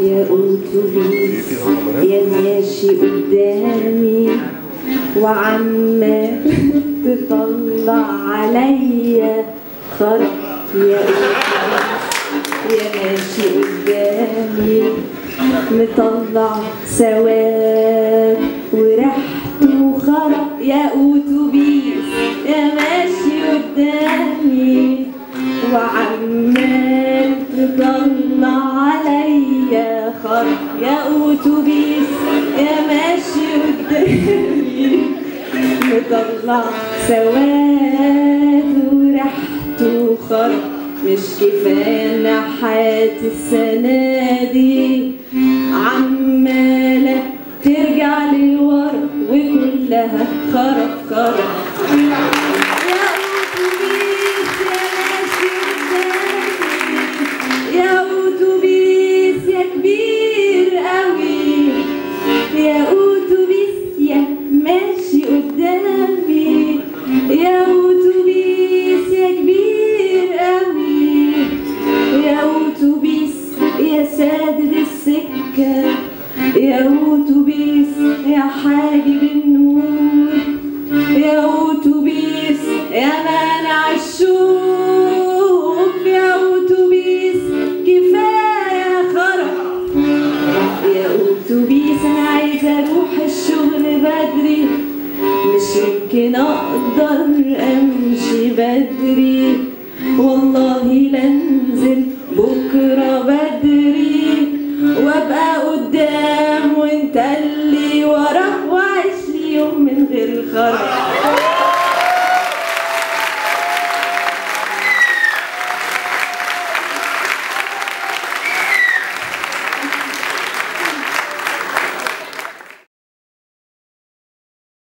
يا أتوبيس يا ماشي قدامي وعمال تطلع عليا خرق، يا أتوبيس يا ماشي قدامي مطلع سواد وريحته خرق، يا أتوبيس يا ماشي قدامي وعمال تطلع عليا خرق، يا أتوبيس يا ماشي قدامي مطلع سواد وريحته خرق. مش كفاية نحات السنة دي عمالة ترجع للورا وكلها خرق خرق. يا أتوبيس يا ماشي قدامي، يا أتوبيس يا كبير قوي، يا أتوبيس يا ماشي قدامي، يا أتوبيس يا كبير قوي، يا أتوبيس يا سادد السكة، يا أتوبيس يا حاجب النور، يا أتوبيس يا مانع الشوف، يا أتوبيس كفاية خرق. يا أتوبيس أنا عايزة أروح الشغل بدري، مش يمكن أقدر أمشي بدري، والله لانزل بكرة بدري وابقى قدام وانت اللي ورا، وعيش لي يوم من غير خرق.